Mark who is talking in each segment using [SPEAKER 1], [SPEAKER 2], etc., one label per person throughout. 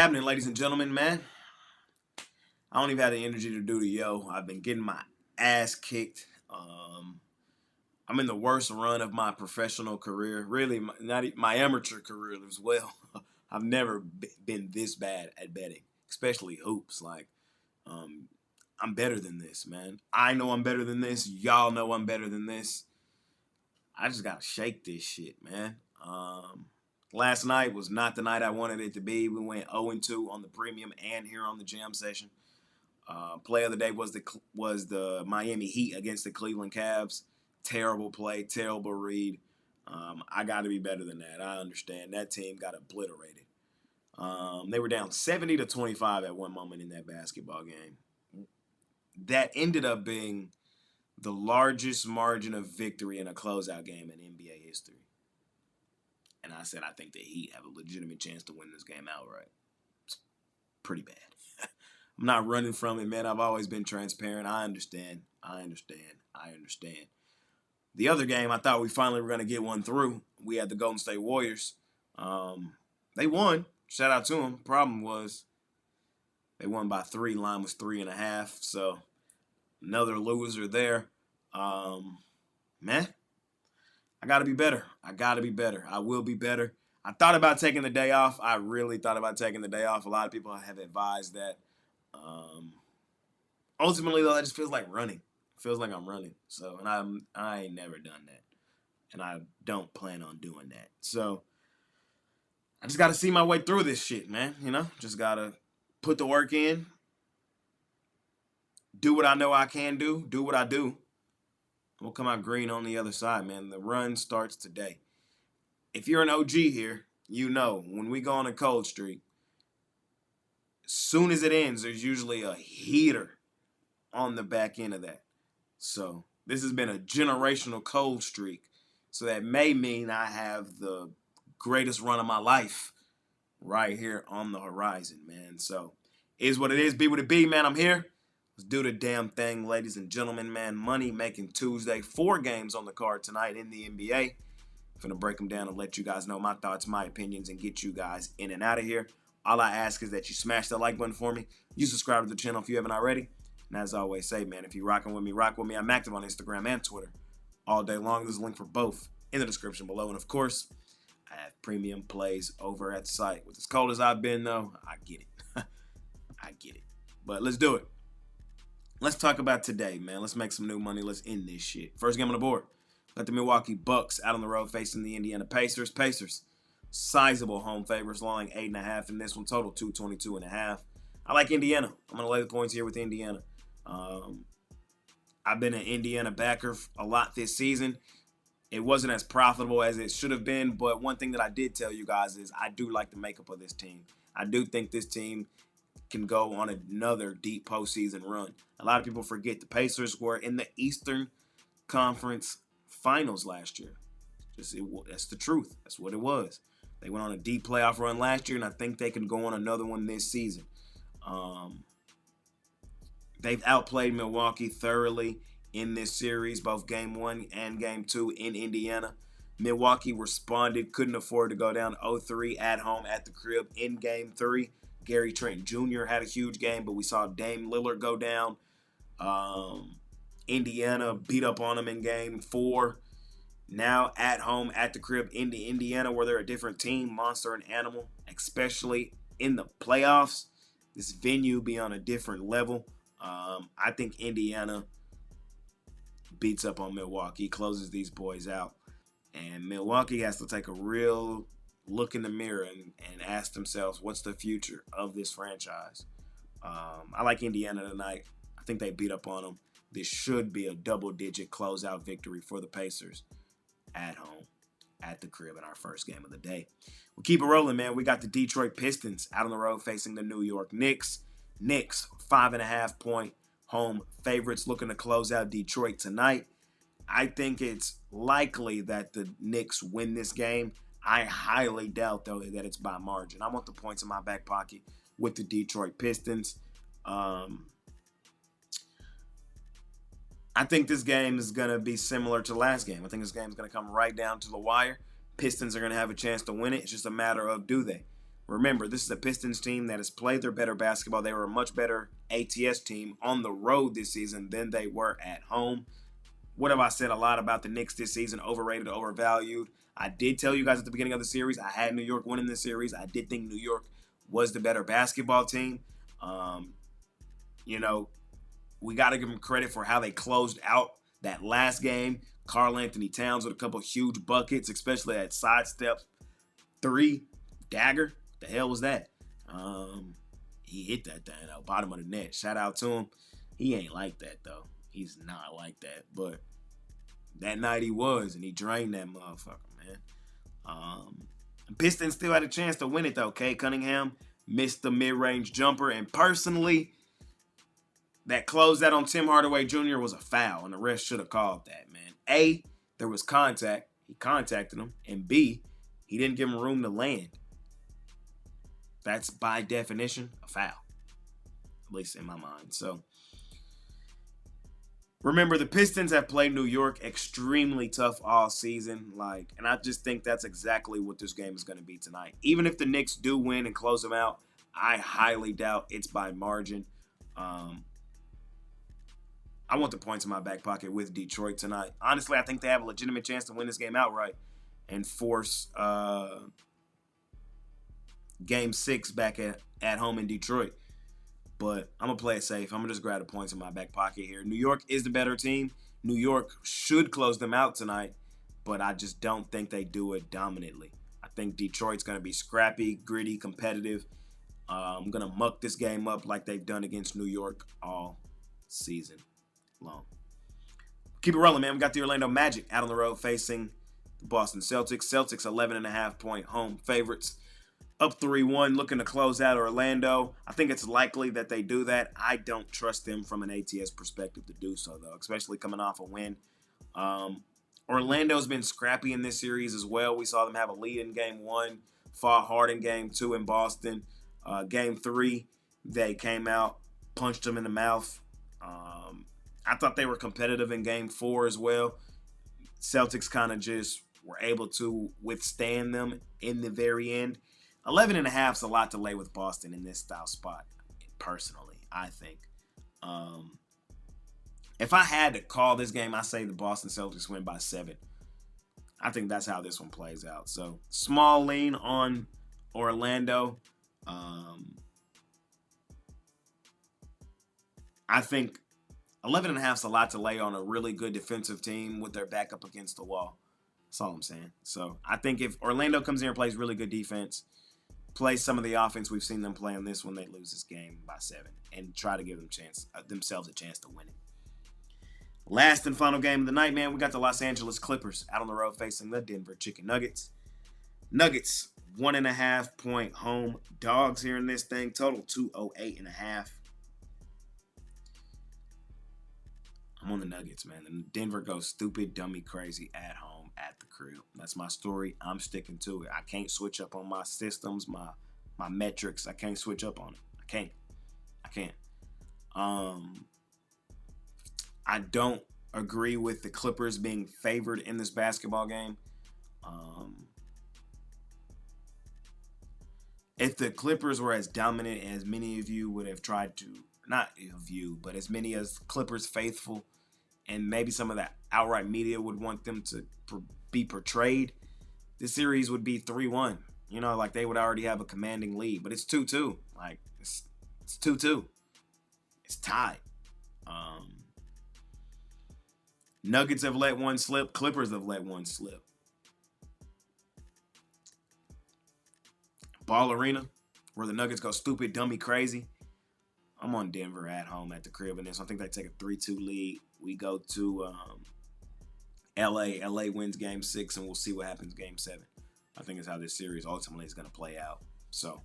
[SPEAKER 1] happening, ladies and gentlemen, man? I don't even have the energy to do the yo. I've been getting my ass kicked. I'm in the worst run of my professional career, really, my amateur career as well. I've never been this bad at betting, especially hoops. I'm better than this, man. I know I'm better than this. Y'all know I'm better than this. I just gotta shake this shit, man. Last night was not the night I wanted it to be. We went 0-2 on the premium and here on the jam session. Play of the day was the Miami Heat against the Cleveland Cavs. Terrible play, terrible read. I got to be better than that. I understand that team got obliterated. They were down 70-25 at one moment in that basketball game. That ended up being the largest margin of victory in a closeout game in NBA history. And I said, I think the Heat have a legitimate chance to win this game outright. It's pretty bad. I'm not running from it, man. I've always been transparent. I understand. The other game, I thought we finally were going to get one through. We had the Golden State Warriors. They won. Shout out to them. Problem was they won by 3. Line was 3.5. So another loser there. Man, I got to be better. I will be better. I thought about taking the day off. I really thought about taking the day off. A lot of people have advised that. Ultimately, though, it just feels like running. It feels like I'm running. So, and I ain't never done that. And I don't plan on doing that. So, I just got to see my way through this shit, man. You know, just got to put the work in. Do what I know I can do. Do what I do. We'll come out green on the other side, man. The run starts today. If you're an OG here, you know when we go on a cold streak, as soon as it ends, there's usually a heater on the back end of that. So this has been a generational cold streak. So that may mean I have the greatest run of my life right here on the horizon, man. So is what it is. Be what it be, man. I'm here. Let's do the damn thing, ladies and gentlemen, man. Money making Tuesday. 4 games on the card tonight in the NBA. I'm going to break them down and let you guys know my thoughts, my opinions, and get you guys in and out of here. All I ask is that you smash that like button for me. You subscribe to the channel if you haven't already. And as I always say, man, if you're rocking with me, rock with me. I'm active on Instagram and Twitter all day long. There's a link for both in the description below. And, of course, I have premium plays over at the site. With as cold as I've been, though, I get it. I get it. But let's do it. Let's talk about today, man. Let's make some new money. Let's end this shit. First game on the board. Got the Milwaukee Bucks out on the road facing the Indiana Pacers. Pacers, sizable home favorites, lying 8.5 in this one. Total 222.5. I like Indiana. I'm going to lay the points here with Indiana. I've been an Indiana backer a lot this season. It wasn't as profitable as it should have been, but one thing that I did tell you guys is I do like the makeup of this team. I do think this team can go on another deep postseason run. A lot of people forget the Pacers were in the Eastern Conference Finals last year. That's the truth. That's what it was. They went on a deep playoff run last year, and I think they can go on another one this season. They've outplayed Milwaukee thoroughly in this series, both Game 1 and Game 2 in Indiana. Milwaukee responded, couldn't afford to go down 0-3 at home at the crib in Game 3. Gary Trent Jr. had a huge game, but we saw Dame Lillard go down. Indiana beat up on them in Game 4. Now at home at the crib in Indiana, where they're a different team, monster and animal, especially in the playoffs. This venue be on a different level. I think Indiana beats up on Milwaukee, closes these boys out. And Milwaukee has to take a real look in the mirror and ask themselves, what's the future of this franchise? I like Indiana tonight. I think they beat up on them. This should be a double-digit closeout victory for the Pacers at home, at the crib in our first game of the day. We'll keep it rolling, man. We got the Detroit Pistons out on the road facing the New York Knicks. Knicks, 5.5-point home favorites looking to close out Detroit tonight. I think it's likely that the Knicks win this game. I highly doubt, though, that it's by margin. I want the points in my back pocket with the Detroit Pistons. I think this game is going to be similar to last game. I think this game is going to come right down to the wire. Pistons are going to have a chance to win it. It's just a matter of do they. Remember, this is a Pistons team that has played their better basketball. They were a much better ATS team on the road this season than they were at home. What have I said a lot about the Knicks this season? Overrated, overvalued. I did tell you guys at the beginning of the series, I had New York winning this series. I did think New York was the better basketball team. You know, we got to give them credit for how they closed out that last game. Karl Anthony Towns with a couple huge buckets, especially that sidestep three dagger. The hell was that? He hit that thing out bottom of the net. Shout out to him. He ain't like that though. He's not like that. But that night he was, and he drained that motherfucker, man. Pistons still had a chance to win it though. Cade Cunningham missed the mid-range jumper, and personally, that closeout on Tim Hardaway Jr. was a foul, and the refs should have called that, man. A, there was contact. He contacted him. And B, he didn't give him room to land. That's, by definition, a foul. At least in my mind. So, remember, the Pistons have played New York extremely tough all season. And I just think that's exactly what this game is going to be tonight. Even if the Knicks do win and close them out, I highly doubt it's by margin. I want the points in my back pocket with Detroit tonight. Honestly, I think they have a legitimate chance to win this game outright and force Game 6 back at home in Detroit. But I'm going to play it safe. I'm going to just grab the points in my back pocket here. New York is the better team. New York should close them out tonight, but I just don't think they do it dominantly. I think Detroit's going to be scrappy, gritty, competitive. I'm going to muck this game up like they've done against New York all season long. Keep it rolling, man. We got the Orlando Magic out on the road facing the Boston Celtics. Celtics 11.5-point home favorites. Up 3-1, looking to close out Orlando. I think it's likely that they do that. I don't trust them from an ATS perspective to do so, though, especially coming off a win. Orlando's been scrappy in this series as well. We saw them have a lead in Game 1, fought hard in Game 2 in Boston. Game 3, they came out, punched them in the mouth. I thought they were competitive in Game 4 as well. Celtics kind of just were able to withstand them in the very end. 11.5 is a lot to lay with Boston in this style spot, personally, I think. If I had to call this game, I say the Boston Celtics win by 7. I think that's how this one plays out. So, small lean on Orlando. I think 11.5 is a lot to lay on a really good defensive team with their back up against the wall. That's all I'm saying. So, I think if Orlando comes in and plays really good defense, plays some of the offense we've seen them play on this one, they lose this game by 7 and try to give themselves a chance to win it. Last and final game of the night, man, we got the Los Angeles Clippers out on the road facing the Denver Chicken Nuggets. Nuggets, 1.5-point home dogs here in this thing. Total 208.5. I'm on the Nuggets, man. And Denver goes stupid, dummy, crazy at home, at the crib. That's my story. I'm sticking to it. I can't switch up on my systems, my metrics. I can't switch up on it. I can't. I don't agree with the Clippers being favored in this basketball game. If the Clippers were as dominant as many of you would have tried to, not of you, but as many as Clippers faithful and maybe some of that outright media would want them to be portrayed, this series would be 3-1. You know, like they would already have a commanding lead. But it's 2-2. Like, it's 2-2. It's tied. Nuggets have let one slip. Clippers have let one slip. Ball Arena, where the Nuggets go stupid, dummy, crazy. I'm on Denver at home at the crib in this. I think they take a 3-2 lead. We go to LA. LA wins Game 6, and we'll see what happens Game 7. I think it's how this series ultimately is going to play out. So,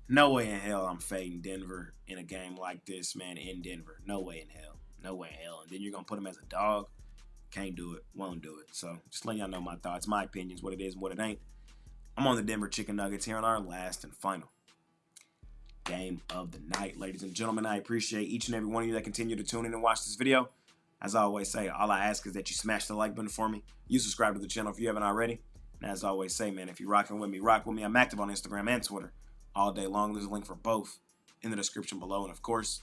[SPEAKER 1] no way in hell I'm fading Denver in a game like this, man, in Denver. No way in hell. No way in hell. And then you're going to put them as a dog. Can't do it. Won't do it. So, just letting y'all know my thoughts, my opinions, what it is and what it ain't. I'm on the Denver Chicken Nuggets here on our last and final game of the night. Ladies and gentlemen, I appreciate each and every one of you that continue to tune in and watch this video. As I always say, all I ask is that you smash the like button for me. You subscribe to the channel if you haven't already. And as I always say, man, if you're rocking with me, rock with me. I'm active on Instagram and Twitter all day long. There's a link for both in the description below. And, of course,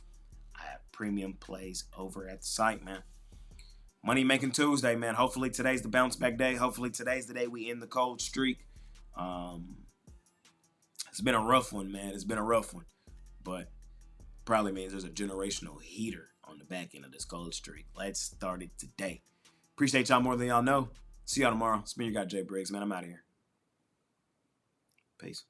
[SPEAKER 1] I have premium plays over at the site, man. Money Making Tuesday, man. Hopefully today's the bounce back day. Hopefully today's the day we end the cold streak. It's been a rough one, man. It's been a rough one. But probably means there's a generational heater on the back end of this cold streak. Let's start it today. Appreciate y'all more than y'all know. See y'all tomorrow. It's been your guy, Jay Briggs, man. I'm out of here. Peace.